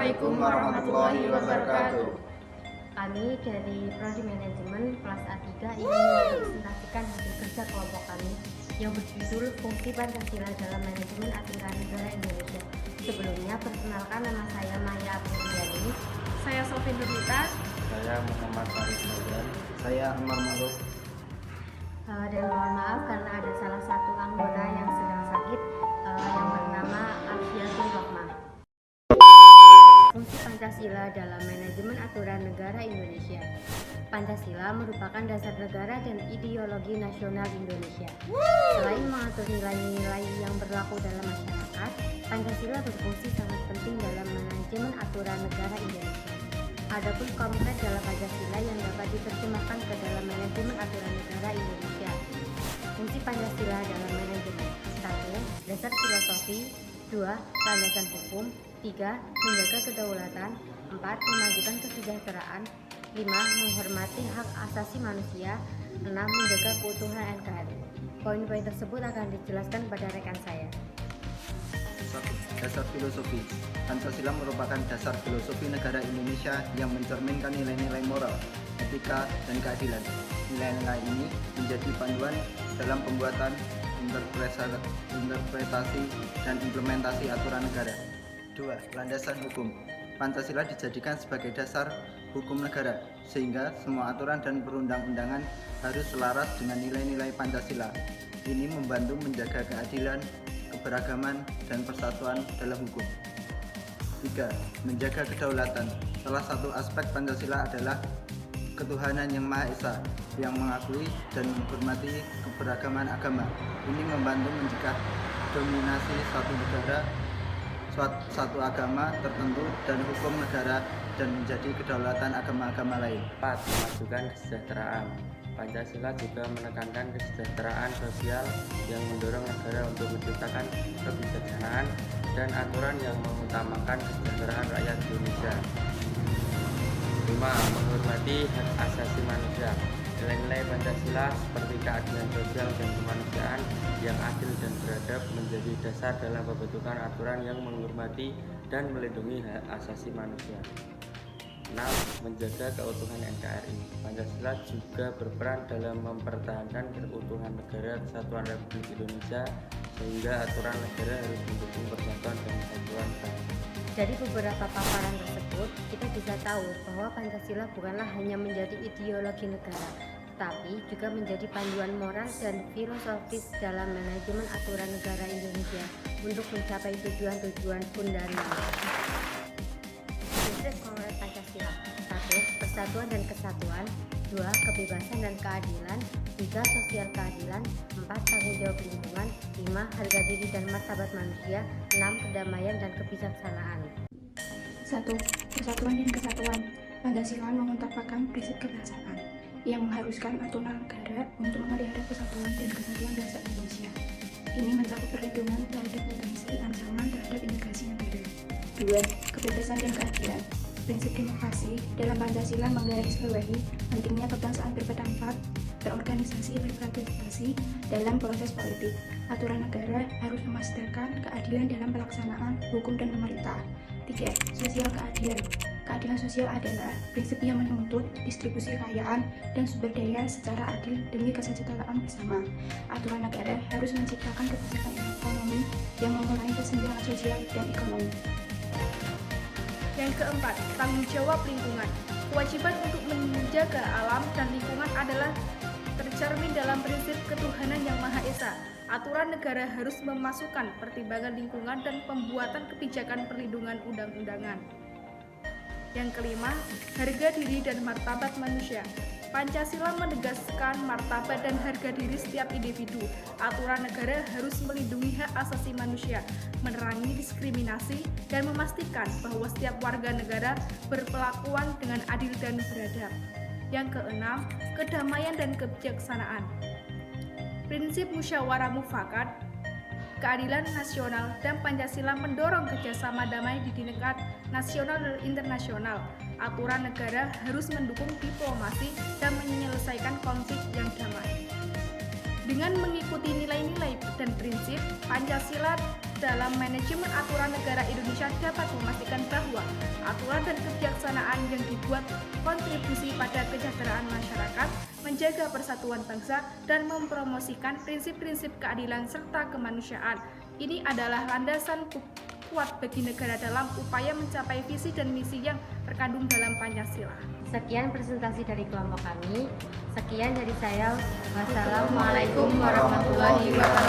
Assalamualaikum warahmatullahi wabarakatuh. Kami dari Prodi Manajemen kelas A3 ingin mempresentasikan hasil kerja kelompok kami yang berjudul Fungsi Pancasila dalam Manajemen Aturan Negara Indonesia. Sebelumnya, perkenalkan, nama saya Maya Apriliani. Saya Sofi Nurita. Saya Muhammad Farid Fauzan. Saya Amar Ma'ruf. Dan mohon maaf karena ada salah satu anggota yang sedang sakit yang bernama Afiatul Rahmah. Fungsi Pancasila dalam Manajemen Aturan Negara Indonesia. Pancasila merupakan dasar negara dan ideologi nasional Indonesia. Selain mengatur nilai-nilai yang berlaku dalam masyarakat, Pancasila berfungsi sangat penting dalam manajemen aturan negara Indonesia. Adapun konkret dalam Pancasila yang dapat diterjemahkan ke dalam manajemen aturan negara Indonesia. Fungsi Pancasila dalam manajemen: 1. Dasar filosofi. 2. Landasan hukum. 3. Menjaga kedaulatan. 4. Memajukan kesejahteraan. 5. Menghormati hak asasi manusia. 6. Menjaga keutuhan NKRI. Poin-poin tersebut akan dijelaskan pada rekan saya. Dasar filosofi. Pancasila merupakan dasar filosofi negara Indonesia yang mencerminkan nilai-nilai moral, etika, dan keadilan. Nilai-nilai ini menjadi panduan dalam pembuatan, interpretasi, dan implementasi aturan negara. 2. Landasan hukum. Pancasila dijadikan sebagai dasar hukum negara, sehingga semua aturan dan perundang-undangan harus selaras dengan nilai-nilai Pancasila. Ini membantu menjaga keadilan, keberagaman, dan persatuan dalam hukum. 3. Menjaga kedaulatan. Salah satu aspek Pancasila adalah ketuhanan yang Maha Esa, yang mengakui dan menghormati keberagaman agama. Ini membantu mencegah dominasi satu negara, satu agama tertentu dan hukum negara, dan menjadi kedaulatan agama-agama lain. 4. Memajukan kesejahteraan. Pancasila juga menekankan kesejahteraan sosial yang mendorong negara untuk menciptakan kebijaksanaan dan aturan yang mengutamakan kesejahteraan rakyat Indonesia. 5. Menghormati hak asasi manusia. Nilai-nilai Pancasila seperti keadilan sosial dan kemanusiaan yang adil dan beradab menjadi dasar dalam pembentukan aturan yang menghormati dan melindungi hak asasi manusia. 6. Menjaga keutuhan NKRI. Pancasila juga berperan dalam mempertahankan keutuhan negara kesatuan Republik Indonesia, sehingga aturan negara harus mendukung persatuan dan kesatuan bangsa. Dari beberapa paparan tersebut, kita bisa tahu bahwa Pancasila bukanlah hanya menjadi ideologi negara, tetapi juga menjadi panduan moral dan filosofis dalam manajemen aturan negara Indonesia untuk mencapai tujuan-tujuan fundamental. Prinsip konkret Pancasila: 1. Persatuan dan kesatuan. 2. Kebebasan dan keadilan. 3. Sosial keadilan. 4. Tanggung jawab lingkungan. 5. Harga diri dan martabat manusia. 6. Kedamaian dan kebijaksanaan. 1. Persatuan dan kesatuan. Pancasila mengutamakan prinsip kebangsaan yang mengharuskan aturan negara untuk memelihara persatuan dan kesatuan bangsa Indonesia. Ini mencakup perlindungan terhadap potensi ancaman terhadap integrasi negara. 2. Kebebasan dan keadilan. Prinsip demokrasi dalam Pancasila menggarisbawahi pentingnya kebangsaan berpendapat, berorganisasi, berpartisipasi dalam proses politik. Aturan negara harus memastikan keadilan dalam pelaksanaan hukum dan pemerintah. 3. Sosial keadilan. Keadilan sosial adalah prinsip yang menuntut distribusi kekayaan dan sumber daya secara adil demi kesejahteraan bersama. Aturan negara harus menciptakan kebijakan ekonomi yang mengurangi kesenjangan sosial dan ekonomi. Yang keempat, tanggung jawab lingkungan. Kewajiban untuk menjaga alam dan lingkungan adalah tercermin dalam prinsip ketuhanan yang Maha Esa. Aturan negara harus memasukkan pertimbangan lingkungan dan pembuatan kebijakan perlindungan undang-undangan. Yang kelima, harga diri dan martabat manusia. Pancasila menegaskan martabat dan harga diri setiap individu. Aturan negara harus melindungi hak asasi manusia, menerangi diskriminasi, dan memastikan bahwa setiap warga negara berperlakuan dengan adil dan beradab. Yang keenam, kedamaian dan kebijaksanaan. Prinsip musyawarah mufakat, keadilan nasional, dan Pancasila mendorong kerjasama damai di tingkat nasional dan internasional. Aturan negara harus mendukung diplomasi dan menyelesaikan konflik yang damai. Dengan mengikuti nilai-nilai dan prinsip Pancasila dalam manajemen aturan negara Indonesia dapat memastikan bahwa peraturan dan kebijaksanaan yang dibuat kontribusi pada kesejahteraan masyarakat, menjaga persatuan bangsa, dan mempromosikan prinsip-prinsip keadilan serta kemanusiaan. Ini adalah landasan kuat bagi negara dalam upaya mencapai visi dan misi yang terkandung dalam Pancasila. Sekian presentasi dari kelompok kami. Sekian dari saya. Wassalamualaikum warahmatullahi wabarakatuh.